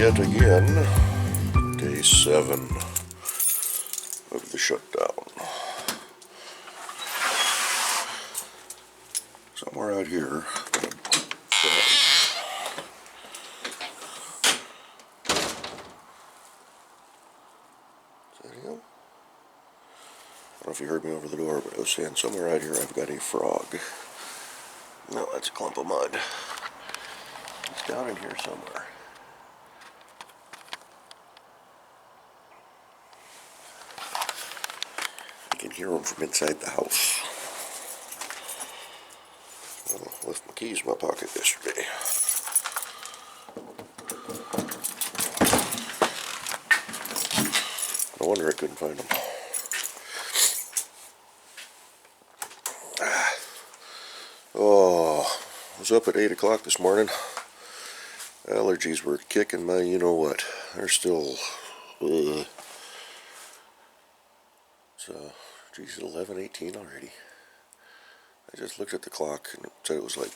yet again, day 7 of the shutdown. Somewhere out here, I don't know if you heard me over the door, but I was saying somewhere out here I've got a frog. No, that's a clump of mud. It's down in here somewhere. I can hear him from inside the house. I left my keys in my pocket yesterday. No wonder I couldn't find them. Oh, I was up at 8 o'clock this morning. Allergies were kicking my you-know-what. They're still... It's, geez, 11:18 already. I just looked at the clock and it said it was like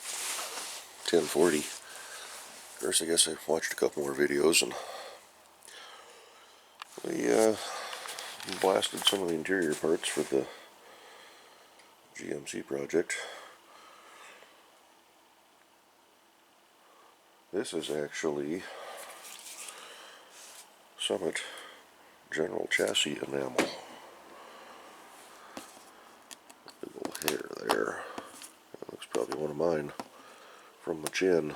10:40. Of course, I guess I watched a couple more videos and we blasted some of the interior parts for the GMC project. This is actually Summit General Chassis enamel. Big old hair there. That looks probably one of mine from my chin.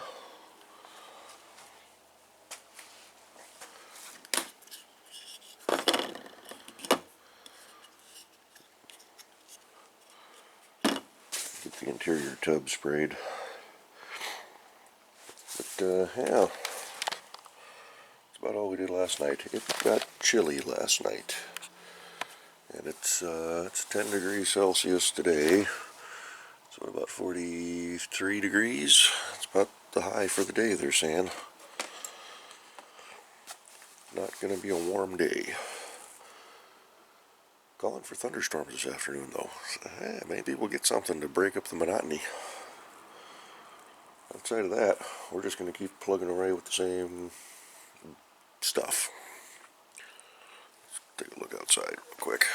Get the interior tub sprayed. But yeah, that's about all we did last night. It got chilly last night, and it's 10 degrees Celsius today, so about 43 degrees. It's about the high for the day, they're saying. Not going to be a warm day. Calling for thunderstorms this afternoon, though. So, maybe we'll get something to break up the monotony. Outside of that, we're just going to keep plugging away with the same stuff. Let's take a look outside real quick.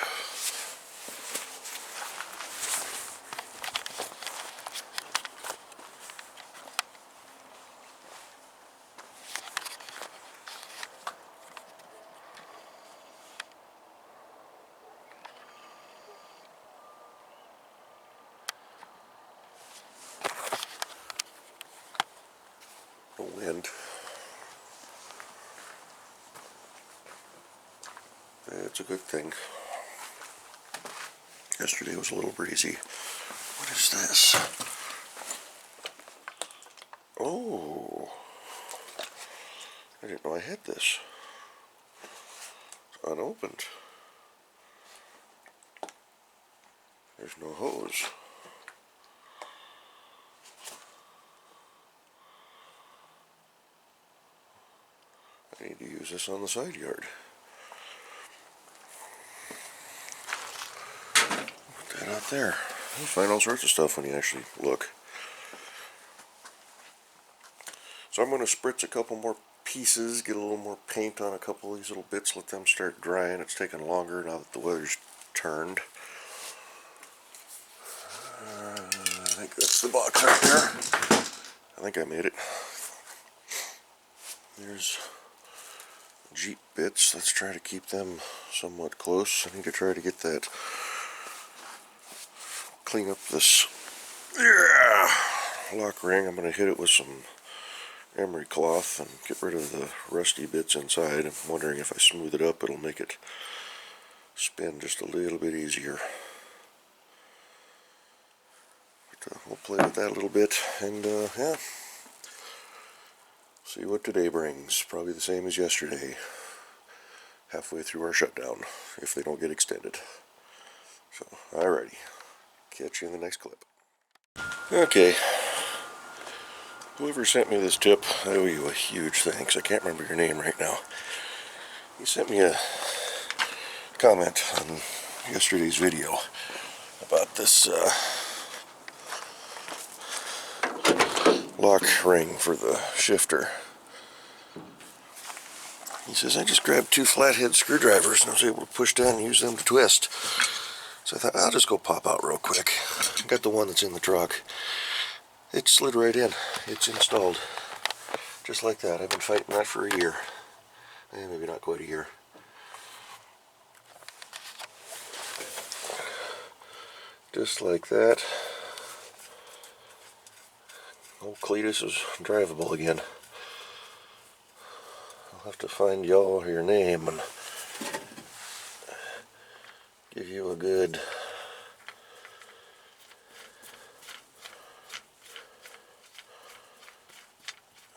No wind. It's a good thing. Yesterday was a little breezy. What is this? Oh, I didn't know I had this. It's unopened. There's no hose. I need to use this on the side yard. Put that out there. You'll find all sorts of stuff when you actually look. So I'm going to spritz a couple more pieces, get a little more paint on a couple of these little bits, let them start drying. It's taking longer now that the weather's turned. I think that's the box right there. I think I made it. There's Jeep bits. Let's try to keep them somewhat close. I need to try to get that, clean up this lock ring. I'm going to hit it with some emery cloth and get rid of the rusty bits inside. I'm wondering if I smooth it up, it'll make it spin just a little bit easier. But, we'll play with that a little bit and yeah. See what today brings. Probably the same as yesterday. Halfway through our shutdown, if they don't get extended. So, alrighty. Catch you in the next clip. Okay. Whoever sent me this tip, I owe you a huge thanks. I can't remember your name right now. You sent me a comment on yesterday's video about this lock ring for the shifter. He says, I just grabbed 2 flathead screwdrivers and I was able to push down and use them to twist. So I thought, I'll just go pop out real quick. Got the one that's in the truck. It slid right in. It's installed. Just like that. I've been fighting that for a year. Maybe not quite a year. Just like that. Old Cledus is drivable again. I'll have to find y'all your name and give you a good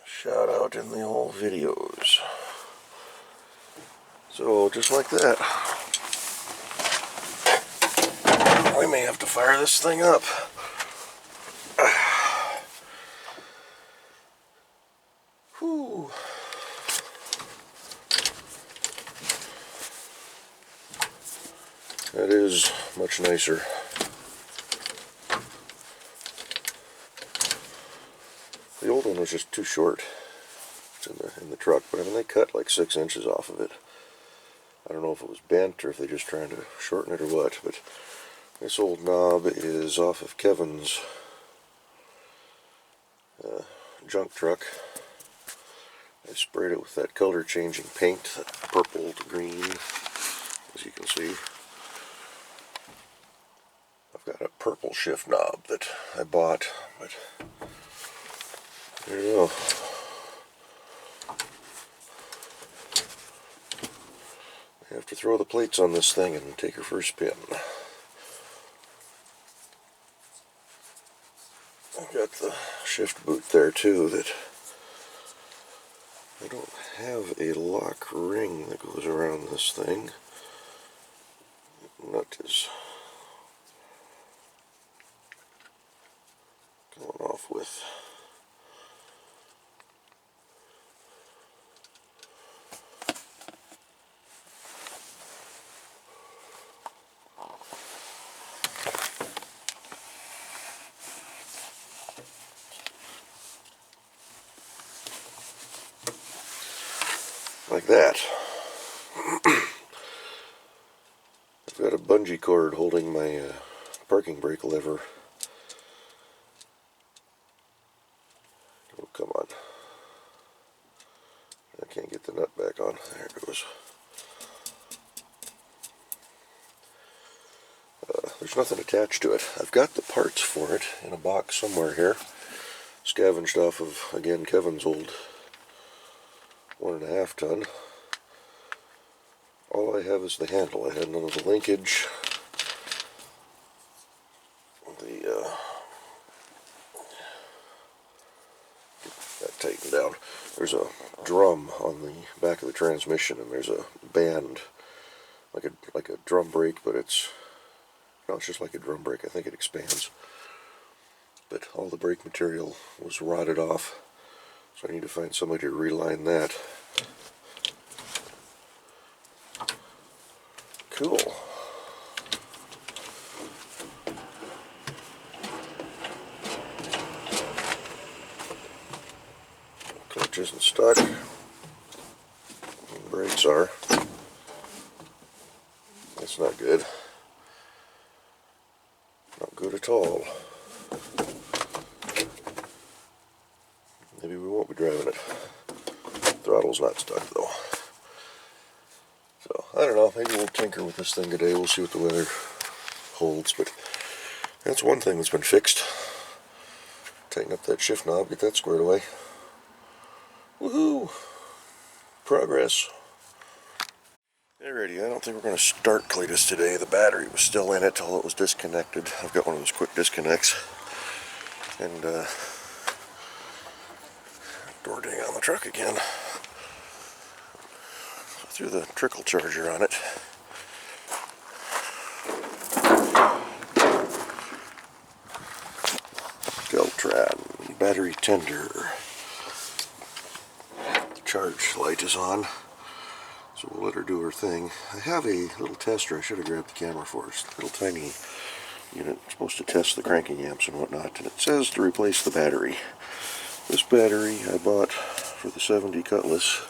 shout out in the old videos. So just like that, we may have to fire this thing up. Whew. That is much nicer. The old one was just too short. It's in the truck, but I mean they cut like 6 inches off of it. I don't know if it was bent or if they're just trying to shorten it or what, but this old knob is off of Kevin's junk truck. I sprayed it with that color changing paint, that purple to green, as you can see. I've got a purple shift knob that I bought, but there you go. I have to throw the plates on this thing and take her for a spin. I've got the shift boot there too that I don't have a lock ring that goes around this thing. The nut is going off with. Like that. I've got a bungee cord holding my parking brake lever. Oh, come on. I can't get the nut back on. There it goes. There's nothing attached to it. I've got the parts for it in a box somewhere here. Scavenged off of, again, Kevin's old 1.5 ton. All I have is the handle. I had none of the linkage. Get that tightened down. There's a drum on the back of the transmission, and there's a band, like a drum brake, but it's just like a drum brake. I think it expands. But all the brake material was rotted off, so I need to find somebody to reline that. Cool. Clutch isn't stuck. The brakes are. That's not good. Not good at all. Maybe we won't be driving it. Throttle's not stuck though. So, I don't know, maybe we'll tinker with this thing today. We'll see what the weather holds, but that's one thing that's been fixed. Tighten up that shift knob, get that squared away. Woohoo! Progress. Alrighty, I don't think we're going to start Cledus today. The battery was still in it till it was disconnected. I've got one of those quick disconnects. And, door ding on the truck again. Threw the trickle charger on it. Deltran battery tender. The charge light is on, so we'll let her do her thing. I have a little tester. I should have grabbed the camera for it. It's a little tiny unit supposed to test the cranking amps and whatnot, and it says to replace the battery. This battery I bought for the 70 Cutlass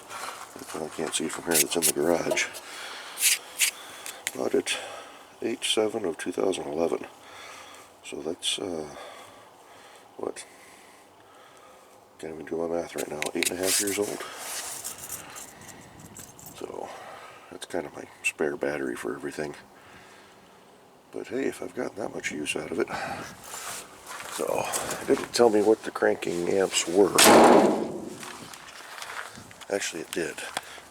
I can't see it from here, that's in the garage. Bought it 8/7 of 2011. So that's, what? Can't even do my math right now. 8.5 years old. So that's kind of my spare battery for everything. But hey, if I've gotten that much use out of it. So it didn't tell me what the cranking amps were. Actually, it did.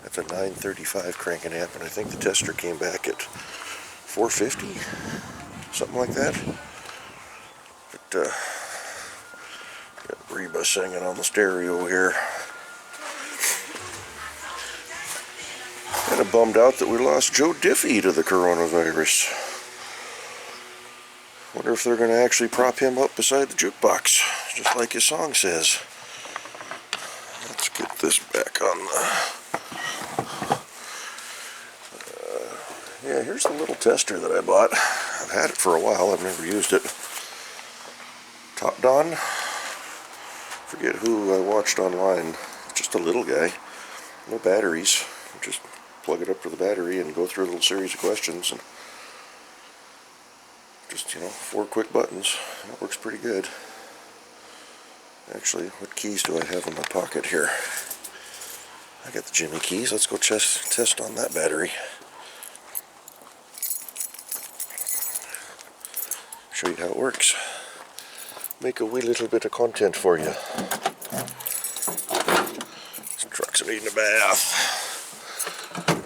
That's a 935 cranking amp, and I think the tester came back at 450, something like that. But got Reba singing on the stereo here. Kind of bummed out that we lost Joe Diffie to the coronavirus. Wonder if they're going to actually prop him up beside the jukebox, just like his song says. Let's get this back on the... yeah, here's the little tester that I bought. I've had it for a while, I've never used it. Top Don. Forget who I watched online. Just a little guy. No batteries. Just plug it up to the battery and go through a little series of questions. And just, 4 quick buttons. That works pretty good. Actually, what keys do I have in my pocket here? I got the Jimmy keys. Let's go test on that battery. Show you how it works. Make a wee little bit of content for you. This truck's needing a bath.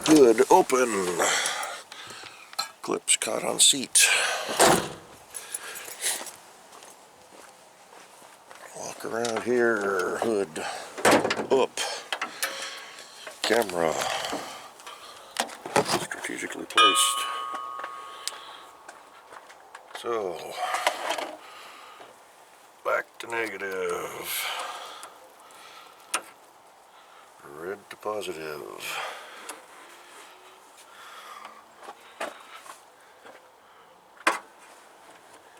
Hood open. Clips caught on seat. Walk around here. Hood up. Camera strategically placed. So, back to negative. Red to positive.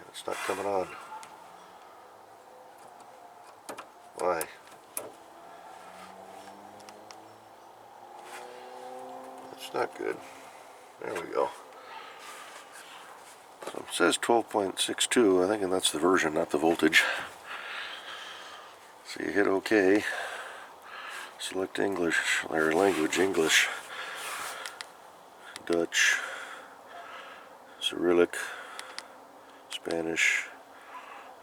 It's not coming on. Why? That's not good. There we go. So it says 12.62, I think, and that's the version, not the voltage. So you hit OK. Select English, or language, English, Dutch, Cyrillic, Spanish,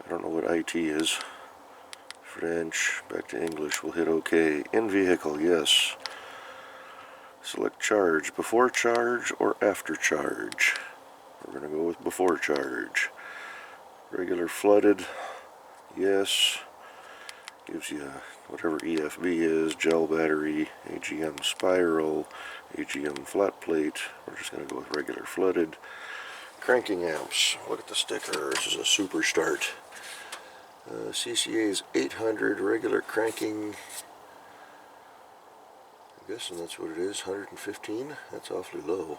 I don't know what IT is, French, back to English, we'll hit OK. In vehicle, yes. Select charge, before charge or after charge. We're going to go with before charge. Regular flooded, yes. Gives you whatever EFB is, gel battery, AGM spiral, AGM flat plate. We're just going to go with regular flooded. Cranking amps. Look at the sticker. This is a super start. CCA is 800, regular cranking. I'm guessing that's what it is, 115. That's awfully low.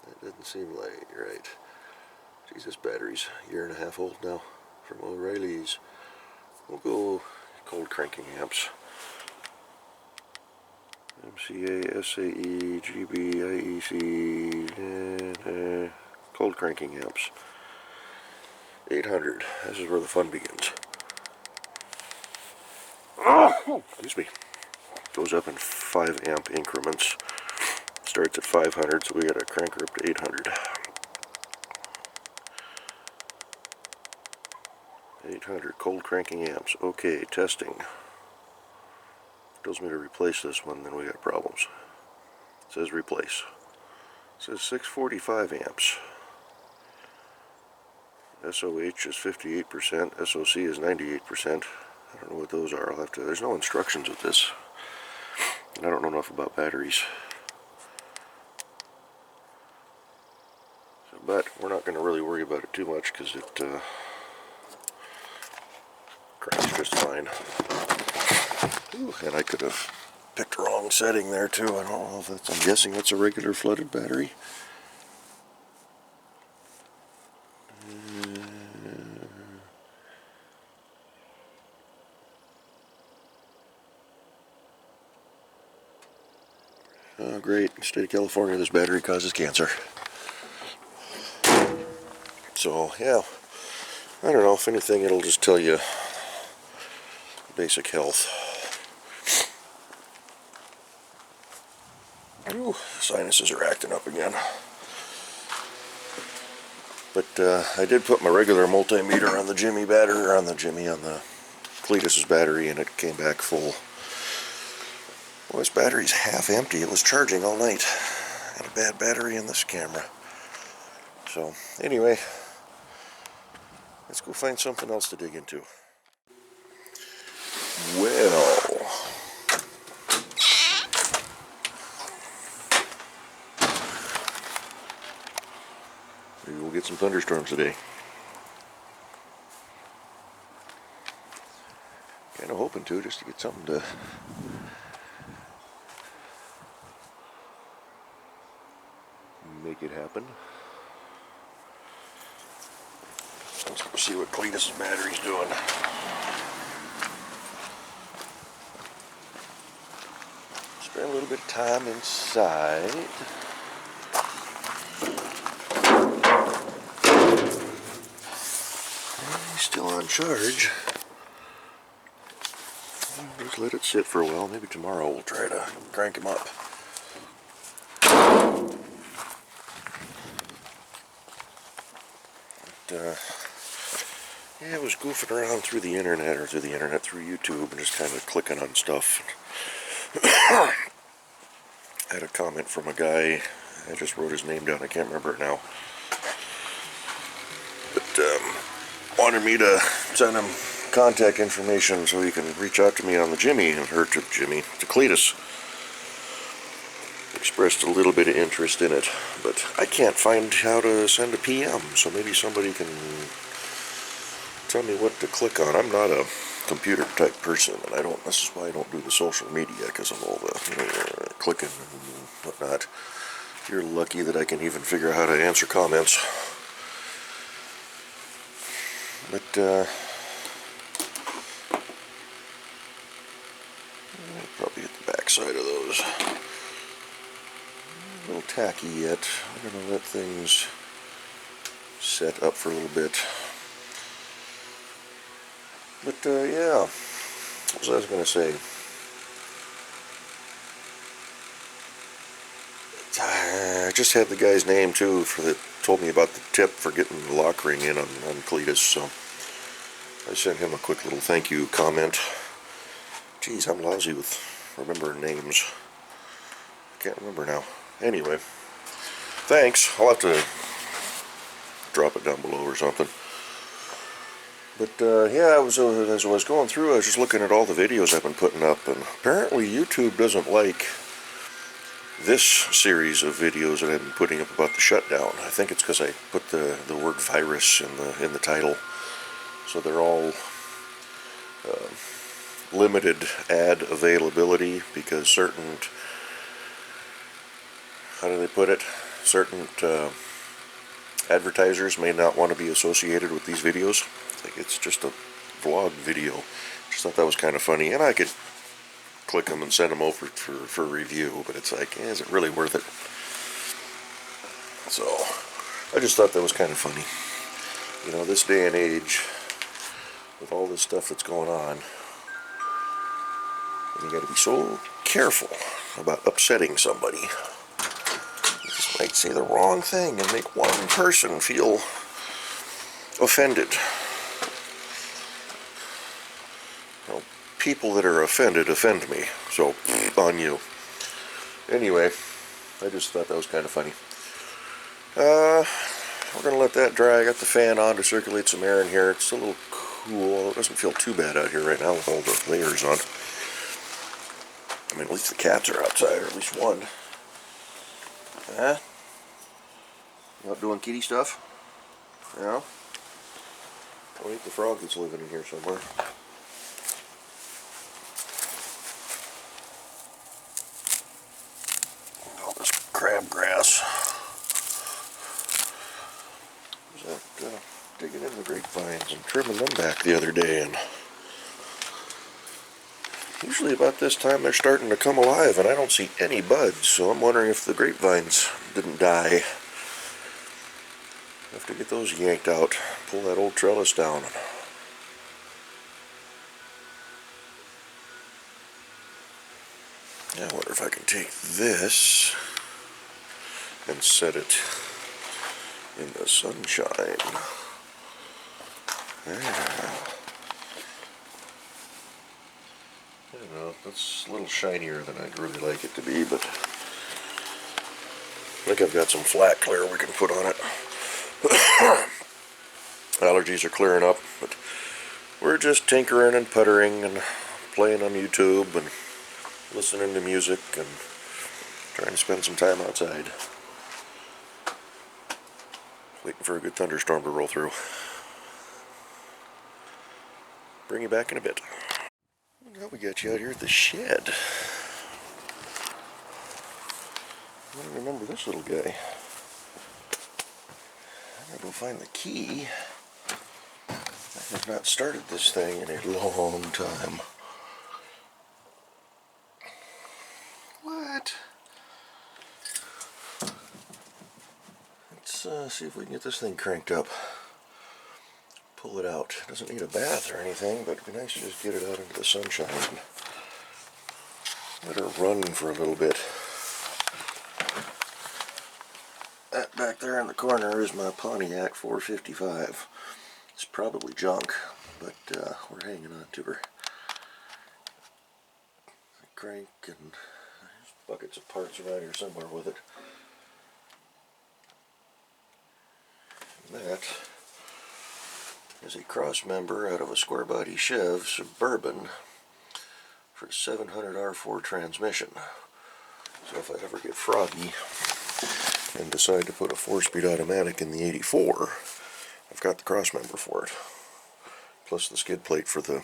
That doesn't seem like right. Geez, this battery's a year and a half old now from O'Reilly's. We'll go cold cranking amps. MCA, SAE, GB, IEC, cold cranking amps. 800. This is where the fun begins. Excuse me. Goes up in 5 amp increments. Starts at 500, so we gotta crank her up to 800. 800 cold cranking amps. Okay, testing. Tells me to replace this one, then we got problems. It says replace. It says 645 amps. SOH is 58%, SOC is 98%. I don't know what those are. I'll have to. There's no instructions with this. And I don't know enough about batteries. So, but we're not going to really worry about it too much because it cranks just fine. Ooh, and I could have picked the wrong setting there too. I don't know if that's, I'm guessing that's a regular flooded battery. great. In the state of California, this battery causes cancer. So, yeah. I don't know. If anything, it'll just tell you basic health. Ooh, sinuses are acting up again. But I did put my regular multimeter on the Jimmy battery, or on the Cledus's battery, and it came back full. Well, this battery's half empty. It was charging all night. Got a bad battery in this camera. So, anyway, let's go find something else to dig into. Well, maybe we'll get some thunderstorms today. Kind of hoping to, just to get something to make it happen. Let's go see what Cledus's battery's doing. Spend a little bit of time inside. He's still on charge. Just let it sit for a while. Maybe tomorrow we'll try to crank him up. But, yeah, I was goofing around through YouTube, and just kind of clicking on stuff. I had a comment from a guy. I just wrote his name down. I can't remember it now. But wanted me to send him contact information so he can reach out to me on the Jimmy, or to Cledus. Expressed a little bit of interest in it, but I can't find how to send a PM, so maybe somebody can tell me what to click on. I'm not a computer type person, and this is why I don't do the social media, because of all the clicking and whatnot. You're lucky that I can even figure out how to answer comments. But probably at the back side of those. A little tacky yet. I'm going to let things set up for a little bit. But yeah, what was I going to say? I just had the guy's name too that told me about the tip for getting the lock ring in on Cledus, so I sent him a quick little thank you comment. Geez, I'm lousy with remembering names. Can't remember now. Anyway, thanks. I'll have to drop it down below or something. But yeah, as I was going through, I was just looking at all the videos I've been putting up, and apparently YouTube doesn't like this series of videos that I've been putting up about the shutdown. I think it's because I put the word virus in the title, so they're all limited ad availability, because certain, how do they put it, certain advertisers may not want to be associated with these videos. Like, it's just a vlog video. Just thought that was kind of funny, and I could click them and send them over for review, but it's like, is it really worth it? So I just thought that was kind of funny. You know, this day and age, with all this stuff that's going on, you got to be so careful about upsetting somebody. You just might say the wrong thing and make one person feel offended. Well, people that are offended offend me, so on you. Anyway, I just thought that was kind of funny. We're going to let that dry. I got the fan on to circulate some air in here. It's a little cool. It doesn't feel too bad out here right now with all the layers on. I mean, at least the cats are outside, or at least one. Huh? You out doing kitty stuff? Yeah? I think the frog that's living in here somewhere. All this crabgrass. I was out digging in the grapevines and trimming them back the other day, and Usually about this time they're starting to come alive, and I don't see any buds, so I'm wondering if the grapevines didn't die. I have to get those yanked out, pull that old trellis down. I wonder if I can take this and set it in the sunshine. Yeah. I don't know, that's a little shinier than I'd really like it to be, but I think I've got some flat clear we can put on it. Allergies are clearing up, but we're just tinkering and puttering and playing on YouTube and listening to music and trying to spend some time outside. Waiting for a good thunderstorm to roll through. Bring you back in a bit. Now we got you out here at the shed. I don't remember this little guy. I'm gonna go find the key. I have not started this thing in a long time. What? Let's see if we can get this thing cranked up. Pull it out. It doesn't need a bath or anything, but it'd be nice to just get it out into the sunshine and let her run for a little bit. That back there in the corner is my Pontiac 455. It's probably junk, but we're hanging on to her. Crank, and there's buckets of parts around here somewhere with it. And that is a cross member out of a square body Chev Suburban for a 700 R4 transmission. So if I ever get froggy and decide to put a 4-speed automatic in the 84, I've got the cross member for it, plus the skid plate for the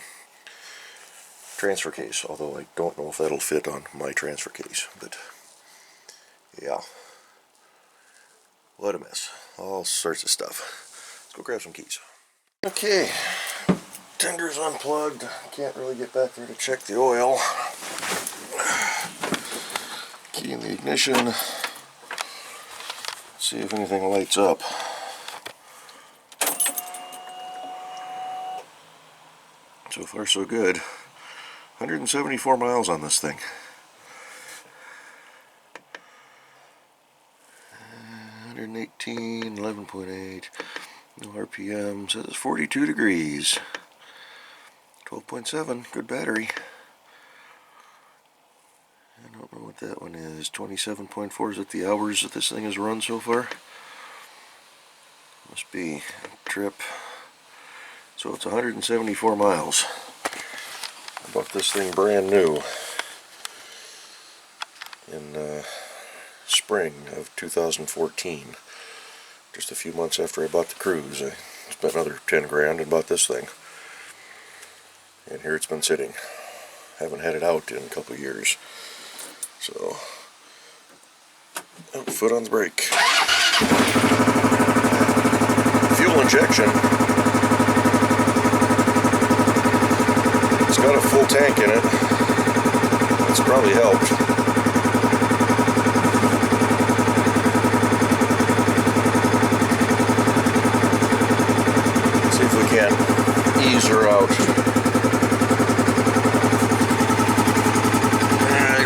transfer case, although I don't know if that'll fit on my transfer case. But yeah, what a mess. All sorts of stuff. Let's go grab some keys. Okay, tender's unplugged. Can't really get back there to check the oil. Key in the ignition. See if anything lights up. So far so good. 174 miles on this thing. 118, 11.8, no RPM, says 42 degrees. 12.7, good battery. I don't know what that one is. 27.4, is it the hours that this thing has run so far? Must be a trip. So it's 174 miles. I bought this thing brand new in spring of 2014. Just a few months after I bought the Cruise. I spent another 10 grand and bought this thing. And here it's been sitting. Haven't had it out in a couple of years. So, oh, foot on the brake. Fuel injection. It's got a full tank in it. That's probably helped. Let's see if we can ease her out.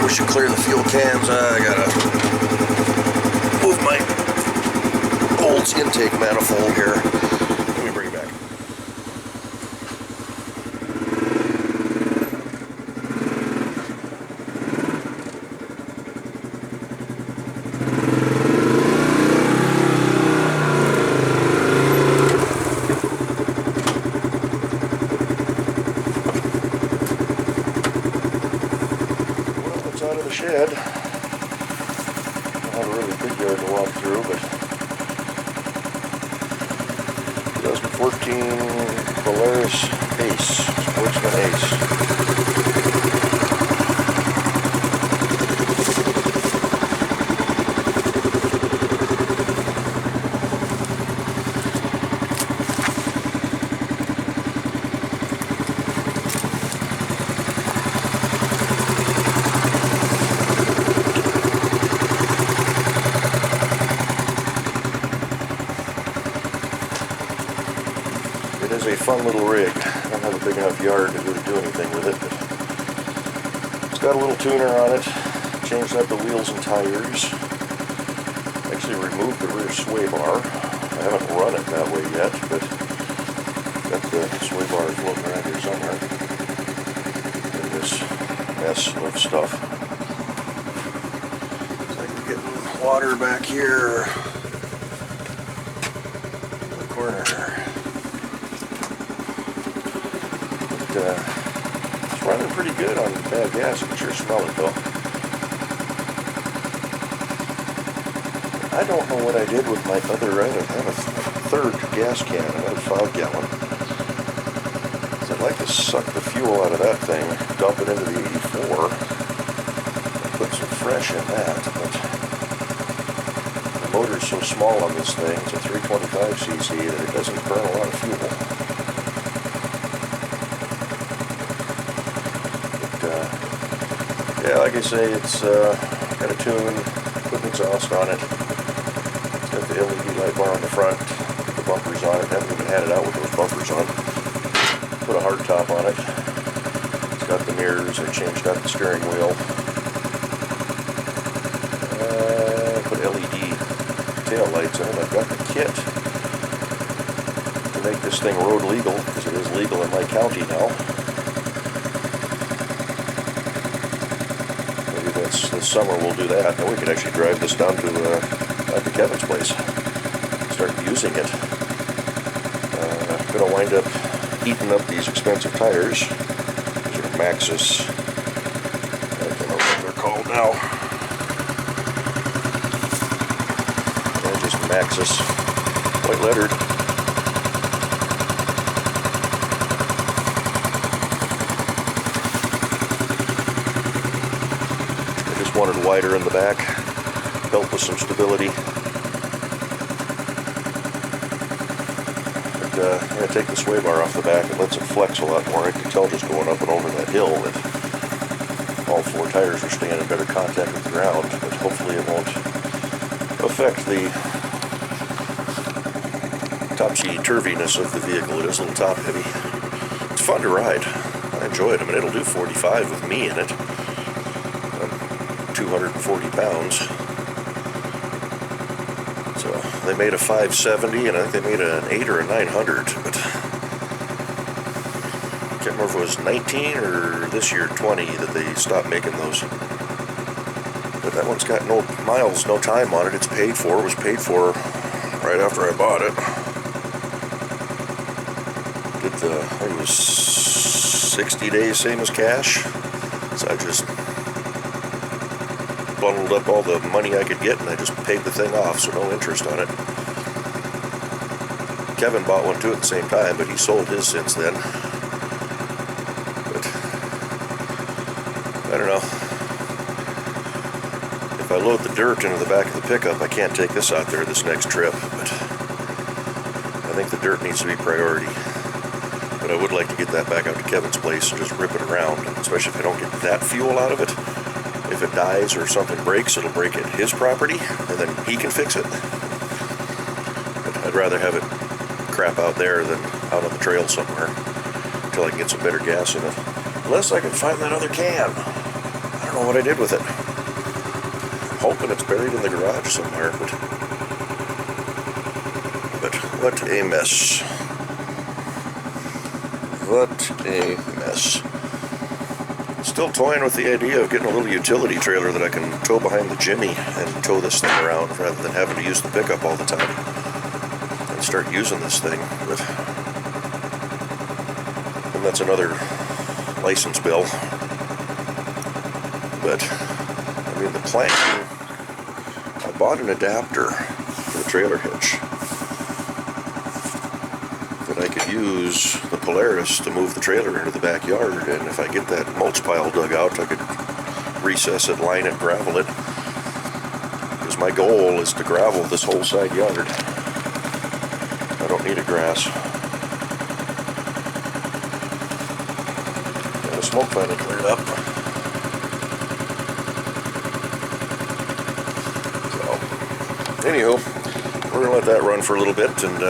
We should clear the fuel cans. I gotta move my Olds intake manifold here. Let me bring it back. Out of the shed. I don't have a really big yard to walk through, but 2014 Polaris Ace, Sportsman Ace. is a fun little rig. I don't have a big enough yard to really do anything with it, but it's got a little tuner on it. Changed out the wheels and tires. Actually removed the rear sway bar. I haven't run it that way yet, but got the sway bar floating around here somewhere in this mess of stuff. So I can get water back here in the corner. But, it's running pretty good on bad gas. You can sure smell it though. I don't know what I did with my other item. I have a third gas can, another 5-gallon. I'd like to suck the fuel out of that thing, dump it into the 84, and put some fresh in that, but the motor's so small on this thing, it's a 325cc, that it doesn't burn a lot of fuel. But, yeah, like I say, it's got a tune, put an exhaust on it. Got the LED light bar on the front, the bumpers on it. Haven't even had it out with those bumpers on. Put a hard top on it. It's got the mirrors. I changed out the steering wheel. Put LED tail lights in it. I've got the kit to make this thing road legal, because it is legal in my county now. Maybe this summer we'll do that. Then we could actually drive this down to Kevin's place. Start using it. I'm going to wind up heating up these expensive tires. These are Maxxis. I don't know what they're called now. They're just Maxxis. White lettered. I just wanted wider in the back. Belt with some stability. But yeah, take the sway bar off the back, it lets it flex a lot more. I can tell just going up and over that hill that all 4 tires are staying in better contact with the ground, but hopefully it won't affect the topsy-turviness of the vehicle. It is a little top heavy. It's fun to ride. I enjoy it. I mean, it'll do 45 with me in it. I'm 240 pounds. They made a 570, and I think they made an 8 or a 900, but I can't remember if it was 19 or this year 20 that they stopped making those. But that one's got no miles, no time on it. It's paid for. It was paid for right after I bought it. I think it was 60 days, same as cash. So I just bundled up all the money I could get, and I just paid the thing off, so no interest on it. Kevin bought one too at the same time, but he sold his since then. But I don't know. If I load the dirt into the back of the pickup, I can't take this out there this next trip, but I think the dirt needs to be priority. But I would like to get that back out to Kevin's place and just rip it around, especially if I don't get that fuel out of it. If it dies or something breaks, it'll break at his property, and then he can fix it. But I'd rather have it crap out there than out on the trail somewhere until I can get some better gas in it. Unless I can find that other can. I don't know what I did with it. I'm hoping it's buried in the garage somewhere, but what a mess. What a mess. Still toying with the idea of getting a little utility trailer that I can tow behind the Jimmy and tow this thing around rather than having to use the pickup all the time. And start using this thing, but and that's another license bill. But I mean, the planking, I bought an adapter for the trailer hitch that I could use the Polaris to move the trailer into the backyard, and if I get that mulch pile dug out, I could recess it, line it, gravel it, because my goal is to gravel this whole side yard. I don't need a grass. And the smoke finally cleared up. So, anywho, we're going to let that run for a little bit, and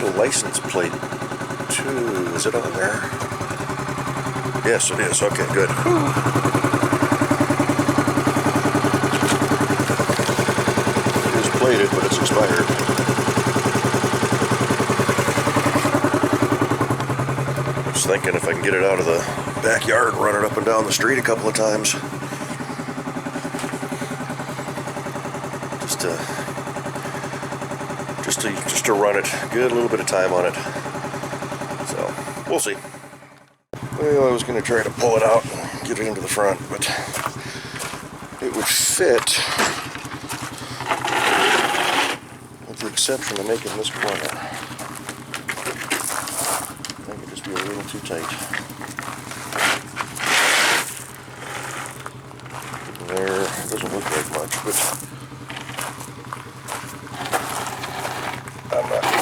got a license plate too. Is it on there? Yes, it is. Okay, good. Whew. It is plated, but it's expired. I was thinking if I can get it out of the backyard, run it up and down the street a couple of times. Just to run it, get a little bit of time on it. So we'll see. Well, I was going to try to pull it out and get it into the front, but it would fit, with the exception of making this corner. I think it'd just be a little too tight. There, it doesn't look like much, but I'm not going to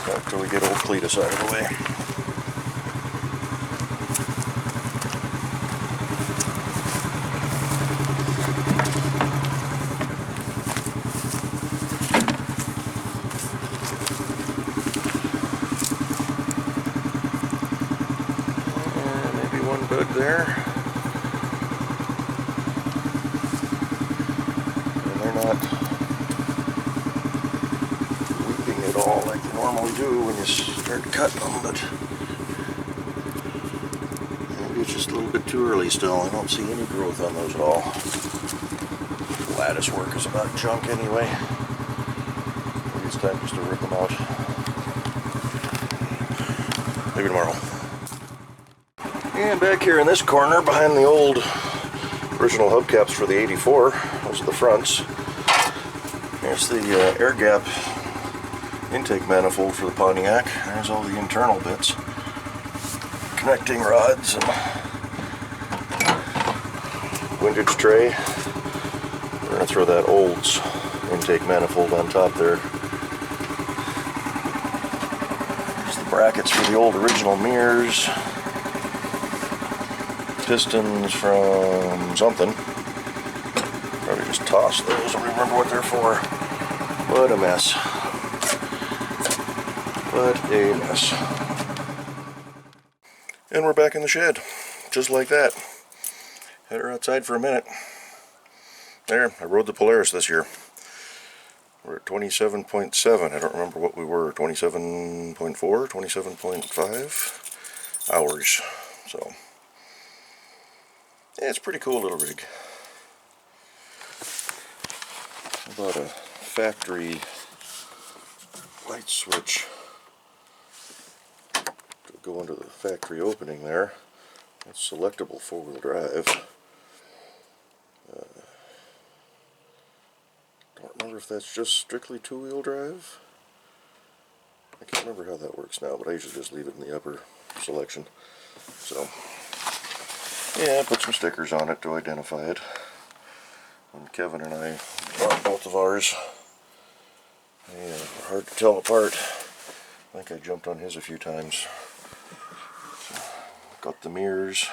try until we get old Cledus out of the way. And maybe one bug there. And they're not at all like they normally do when you start cutting them, but maybe it's just a little bit too early still. I don't see any growth on those at all. Lattice work is about junk anyway. Maybe it's time just to rip them out. Maybe tomorrow. And back here in this corner behind the old original hubcaps for the 84, those are the fronts. There's the air gap intake manifold for the Pontiac. There's all the internal bits, connecting rods and windage tray. We're going to throw that Olds intake manifold on top there. There's the brackets for the old original mirrors. Pistons from something. Probably just toss those. I don't remember what they're for. What a mess. What a mess. And we're back in the shed, just like that. Had her outside for a minute. There, I rode the Polaris this year. We're at 27.7. I don't remember what we were, 27.4, 27.5 hours. So, yeah, it's a pretty cool little rig. I bought a factory light switch go into the factory opening there. It's selectable four-wheel drive. Don't remember if that's just strictly two-wheel drive. I can't remember how that works now, but I usually just leave it in the upper selection. So, yeah, put some stickers on it to identify it. And Kevin and I bought both of ours. They are hard to tell apart. I think I jumped on his a few times. Got the mirrors.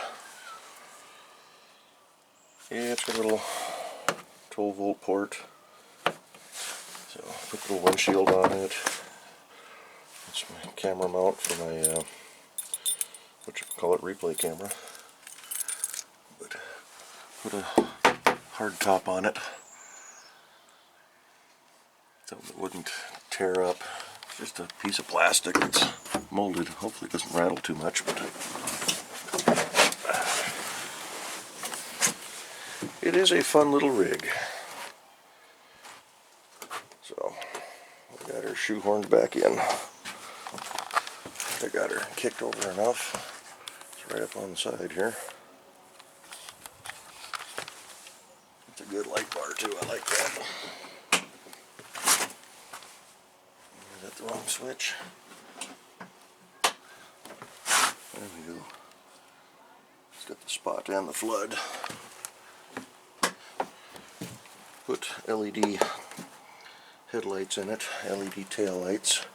Yeah, it's got a little 12-volt port. So put the little windshield on it. That's my camera mount for my, what you call it, replay camera. But put a hard top on it. Something that wouldn't tear up. It's just a piece of plastic that's molded. Hopefully it doesn't rattle too much, but it is a fun little rig. So, I got her shoehorned back in. I got her kicked over enough. It's right up on the side here. It's a good light bar too, I like that. Is that the wrong switch? There we go. It's got the spot and the flood. Put LED headlights in it, LED tail lights.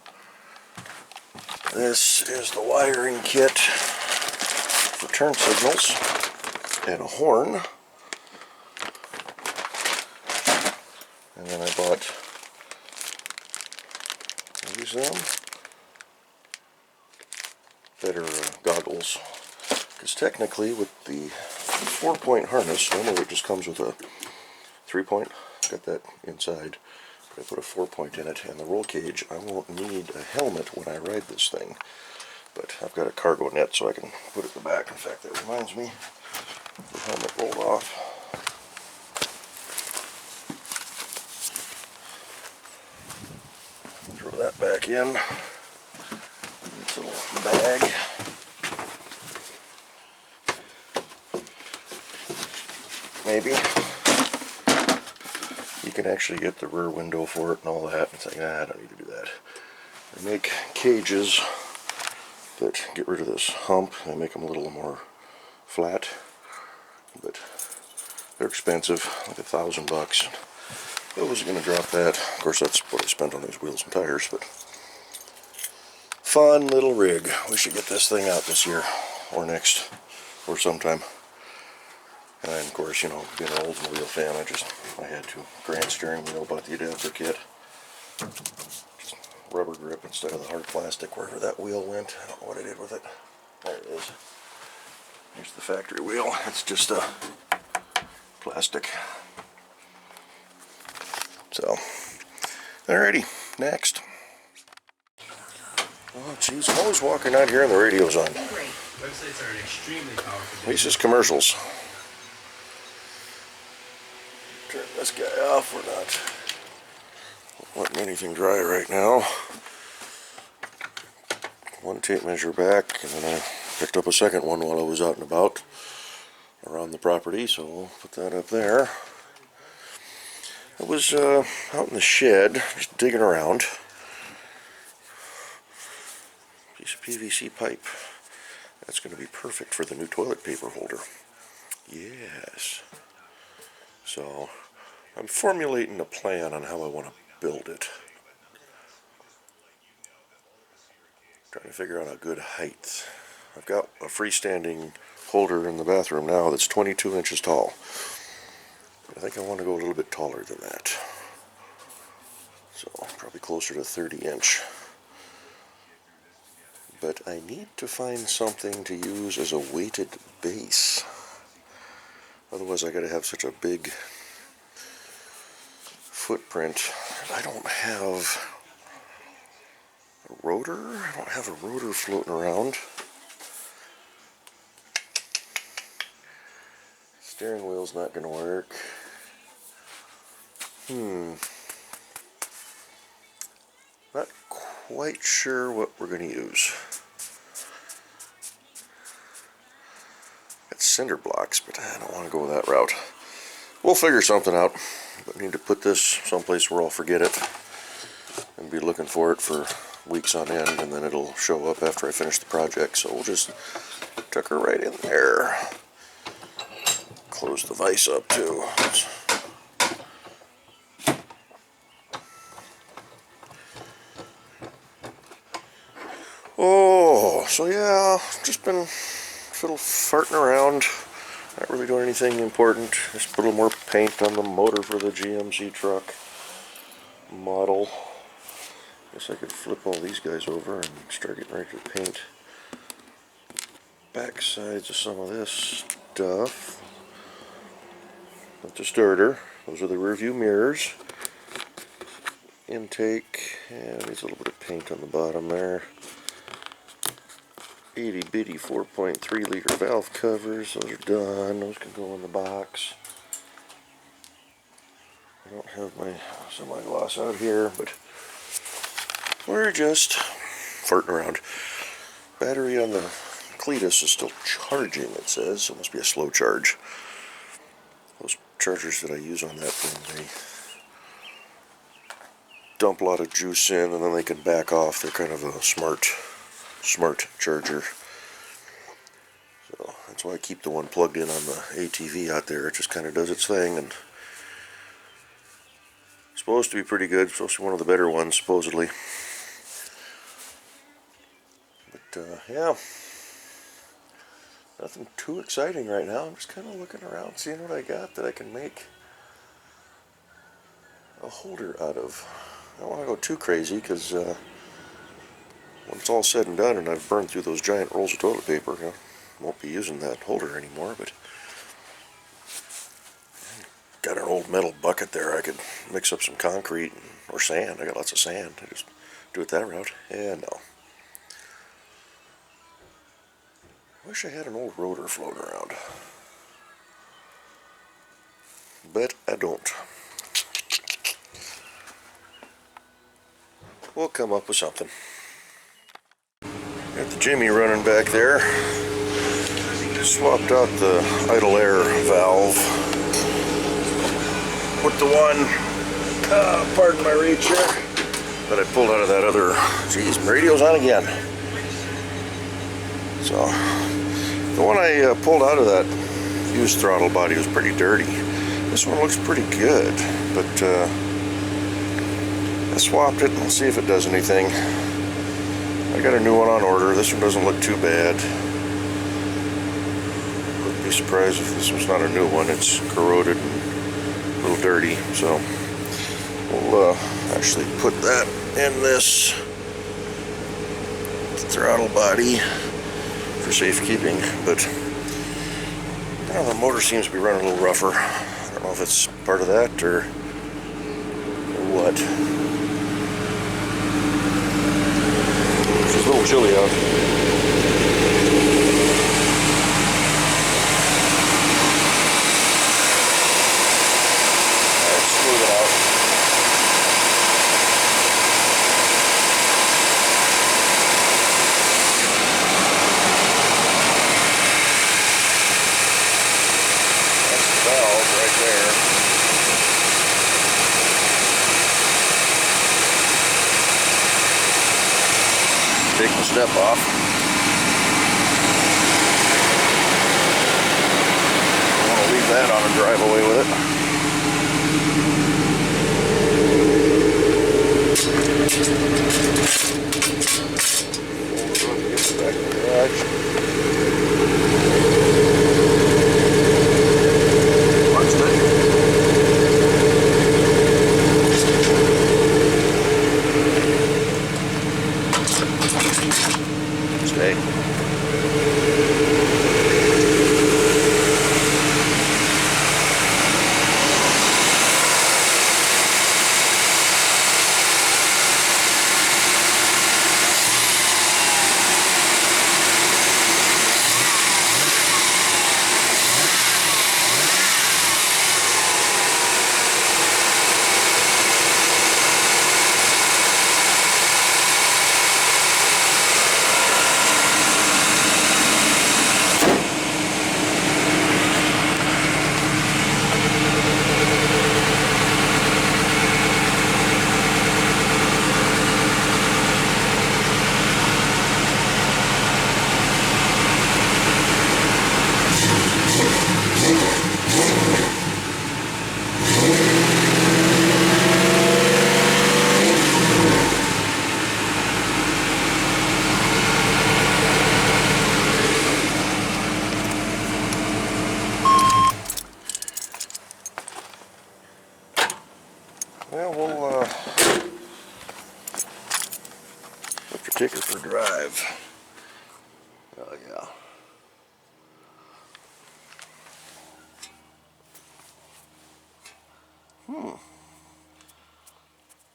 This is the wiring kit for turn signals and a horn. And then I bought use them. Better goggles. Because technically with the 4-point harness, normally it just comes with a 3-point. Got that inside. But I put a 4-point in it, and the roll cage, I won't need a helmet when I ride this thing. But I've got a cargo net so I can put it in the back. In fact, that reminds me, the helmet rolled off. Throw that back in. This little bag. Maybe. You can actually get the rear window for it and all that. It's like, I don't need to do that. They make cages that get rid of this hump. They make them a little more flat, but they're expensive, like $1,000. I wasn't going to drop that. Of course, that's what I spent on these wheels and tires, but fun little rig. We should get this thing out this year, or next, or sometime. And of course, you know, being an Oldsmobile fan, I had to. Grand steering wheel, bought the adapter kit. Just rubber grip instead of the hard plastic wherever that wheel went. I don't know what I did with it. There it is. Here's the factory wheel. It's just a plastic. So, alrighty, next. Oh, geez, I'm always walking out here and the radio's on. Websites are an extremely powerful. At least it's commercials. Turn this guy off. We're not letting anything dry right now. One tape measure back, and then I picked up a second one while I was out and about around the property, so we'll put that up there. I was out in the shed, just digging around. Piece of PVC pipe. That's going to be perfect for the new toilet paper holder. Yes. So, I'm formulating a plan on how I want to build it. Trying to figure out a good height. I've got a freestanding holder in the bathroom now that's 22 inches tall. I think I want to go a little bit taller than that. So, probably closer to 30-inch. But I need to find something to use as a weighted base. Otherwise, I got to have such a big footprint. I don't have a rotor. I don't have a rotor floating around. Steering wheel's not going to work. Not quite sure what we're going to use. Got cinder blocks, but I don't want to go that route. We'll figure something out. But need to put this someplace where I'll forget it and be looking for it for weeks on end, and then it'll show up after I finish the project. So we'll just tuck her right in there. Close the vise up too. Oh, so yeah, just been fiddle farting around. Not really doing anything important. Just put a little more paint on the motor for the GMC truck model. Guess I could flip all these guys over and start getting ready to paint back sides of some of this stuff. That's a starter. Those are the rear view mirrors. Intake, and needs a little bit of paint on the bottom there. Itty bitty 4.3 liter valve covers. Those are done. Those can go in the box. I don't have my semi-gloss out here, but we're just farting around. Battery on the Cledus is still charging, it says, so it must be a slow charge. Those chargers that I use on that thing, they dump a lot of juice in and then they can back off. They're kind of a smart charger. So that's why I keep the one plugged in on the ATV out there. It just kind of does its thing, and supposed to be pretty good. Supposed to be one of the better ones, supposedly. But yeah, nothing too exciting right now. I'm just kind of looking around, seeing what I got that I can make a holder out of. I don't want to go too crazy because when it's all said and done and I've burned through those giant rolls of toilet paper, I won't be using that holder anymore, but got an old metal bucket there. I could mix up some concrete or sand. I got lots of sand. I just do it that route. Yeah, no. Wish I had an old rotor floating around, but I don't. We'll come up with something. Got the Jimmy running back there. Swapped out the idle air valve with the one, pardon my reach here, that I pulled out of that other, geez, radio's on again. So, the one I pulled out of that used throttle body was pretty dirty. This one looks pretty good, but I swapped it and we'll see if it does anything. I got a new one on order. This one doesn't look too bad. Wouldn't be surprised if this was not a new one. It's corroded and a little dirty, so we'll actually put that in this throttle body for safekeeping. But you know, the motor seems to be running a little rougher. I don't know if it's part of that or what. It's a little chilly out. Let's smooth it out. That's the valve right there. Take the step off. I want to leave that on and drive away with it. Get back in the garage. Watch that. Stay. Well, we'll have to take her for a drive. Oh, yeah.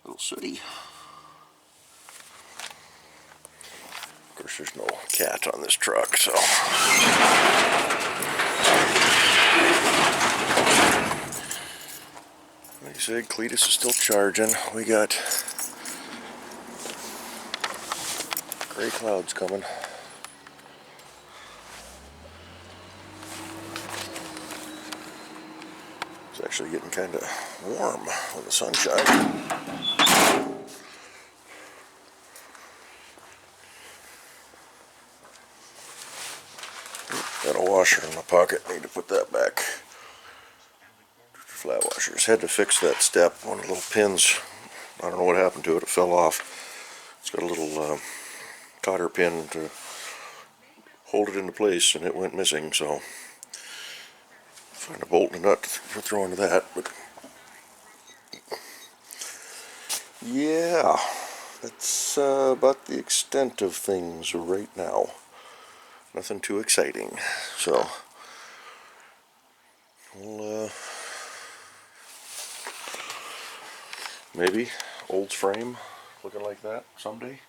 Little sooty. Of course, there's no cat on this truck, so. Like I said, Cledus is still charging. We got gray clouds coming. It's actually getting kind of warm with the sunshine. Got a washer in my pocket. Need to put that back. Flat washers. Had to fix that step. One of the little pins, I don't know what happened to it. It fell off. It's got a little cotter pin to hold it into place, and it went missing. So find a bolt and a nut to throw into that. But yeah, that's about the extent of things right now. Nothing too exciting. So, we'll, maybe Old's frame looking like that someday.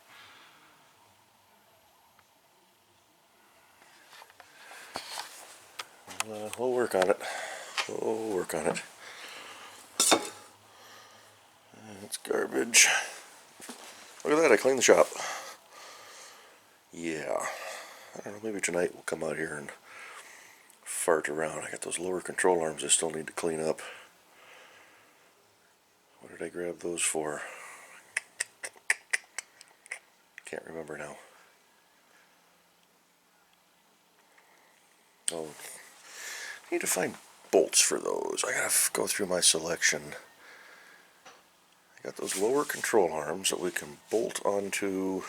We'll work on it. We'll work on it. That's garbage. Look at that, I cleaned the shop. Yeah. I don't know, maybe tonight we'll come out here and fart around. I got those lower control arms I still need to clean up. What did I grab those for? Can't remember now. Oh, I need to find bolts for those. I gotta go through my selection. I got those lower control arms that we can bolt onto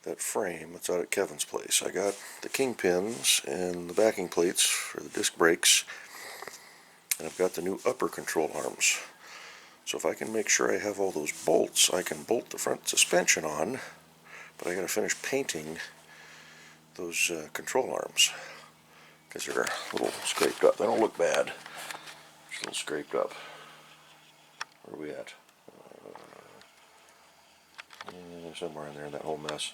that frame that's out at Kevin's place. I got the kingpins and the backing plates for the disc brakes, and I've got the new upper control arms. So if I can make sure I have all those bolts, I can bolt the front suspension on, but I gotta finish painting those control arms because they're a little scraped up. They don't look bad, just a little scraped up. Where are we at? Somewhere in there in that whole mess.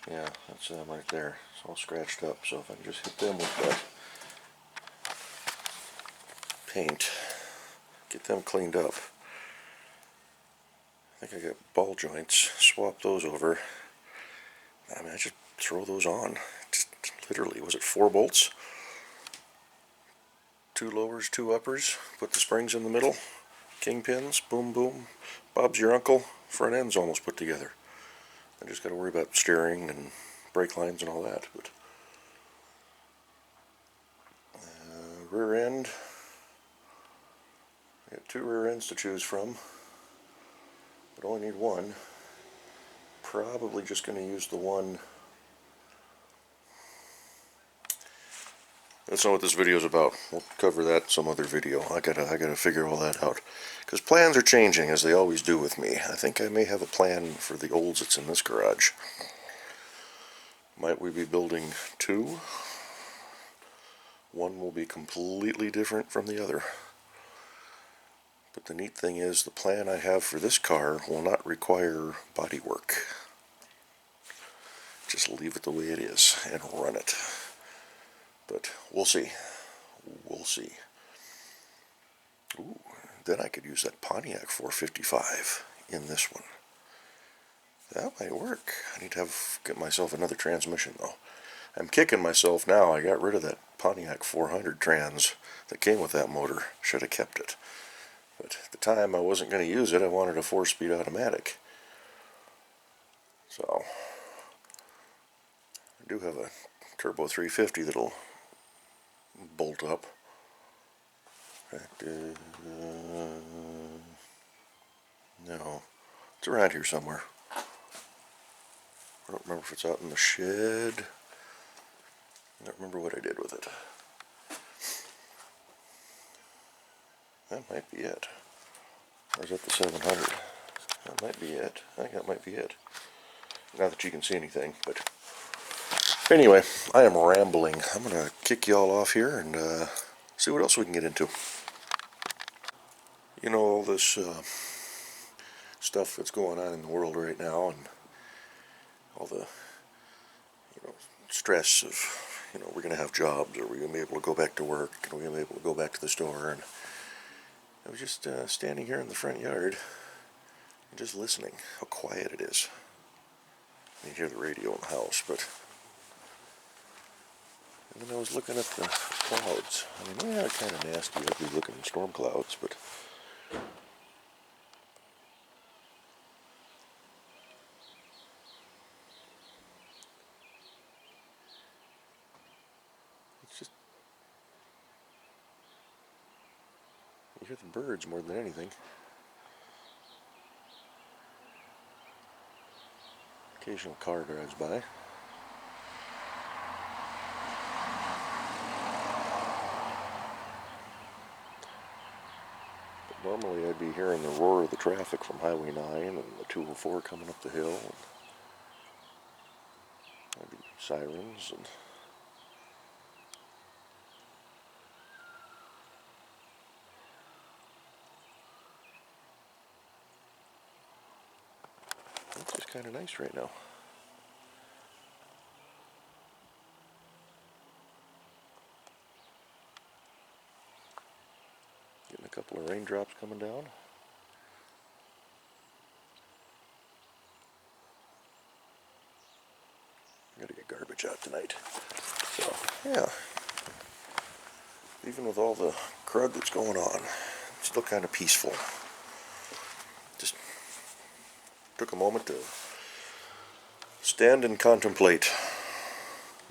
Yeah, that's them right there. It's all scratched up, so if I can just hit them with that paint, get them cleaned up. I think I got ball joints, swap those over. I mean, I just throw those on. Just literally, was it 4 bolts? 2 lowers, 2 uppers, put the springs in the middle, kingpins, boom boom, Bob's your uncle, front end's almost put together. I just got to worry about steering and brake lines and all that. But rear end, I got 2 rear ends to choose from, but only need one. Probably just going to use the one. That's not what this video is about. We'll cover that some other video. I gotta figure all that out, because plans are changing as they always do with me. I think I may have a plan for the olds that's in this garage. Might we be building 2? One will be completely different from the other. But the neat thing is, the plan I have for this car will not require body work. Just leave it the way it is and run it. But we'll see. We'll see. Ooh, then I could use that Pontiac 455 in this one. That might work. I need to get myself another transmission though. I'm kicking myself now. I got rid of that Pontiac 400 trans that came with that motor. Should have kept it. But at the time I wasn't going to use it. I wanted a 4-speed automatic. So I do have a turbo 350 that'll bolt up. No, it's around here somewhere. I don't remember if it's out in the shed. I don't remember what I did with it. That might be it. Or is that the 700? That might be it. I think that might be it. Not that you can see anything, but anyway, I am rambling. I'm going to kick you all off here and see what else we can get into. You know, all this stuff that's going on in the world right now, and all the stress of, we're going to have jobs, or we're going to be able to go back to work, and we're going to be able to go back to the store. And I was just standing here in the front yard and just listening how quiet it is. You hear the radio in the house, but and then I was looking at the clouds. I mean, yeah, kind of nasty, ugly looking storm clouds, but it's just, you hear the birds more than anything. Occasional car drives by. Normally I'd be hearing the roar of the traffic from Highway 9 and the 204 coming up the hill. And there'd be sirens and it's just kind of nice right now. Getting a couple of raindrops coming down. I gotta get garbage out tonight. So, yeah. Even with all the crud that's going on, it's still kind of peaceful. Just took a moment to stand and contemplate.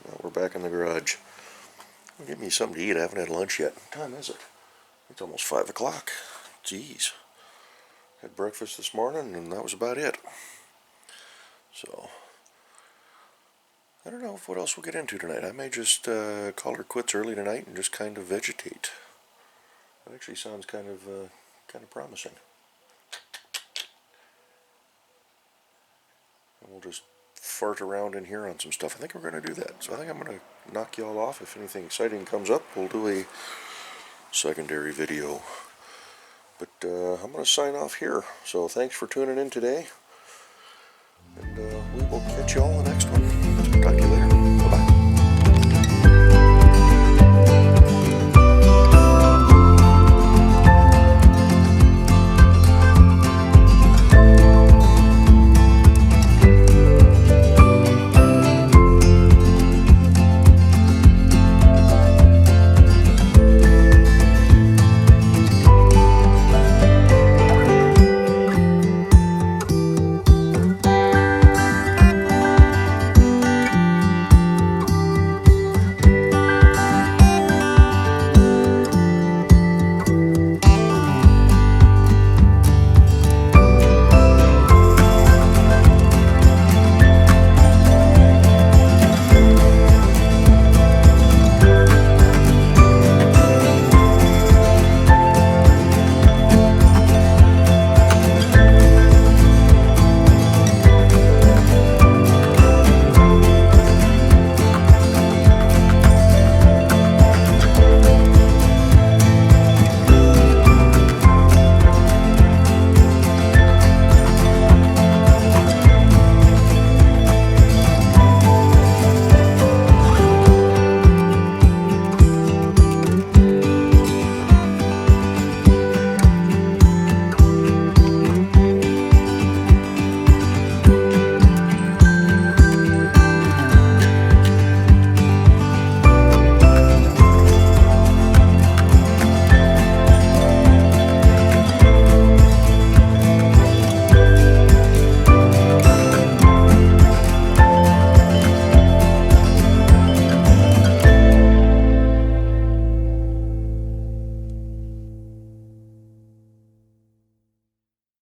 Now we're back in the garage. Give me something to eat. I haven't had lunch yet. What time is it? It's almost 5 o'clock. Jeez. Had breakfast this morning and that was about it. So, I don't know what else we'll get into tonight. I may just call her quits early tonight and just kind of vegetate. That actually sounds kind of promising. And we'll just fart around in here on some stuff. I think we're going to do that. So I think I'm going to knock you all off. If anything exciting comes up, we'll do a secondary video. But I'm going to sign off here. So thanks for tuning in today. And we will catch you all in the next one. Talk to you later.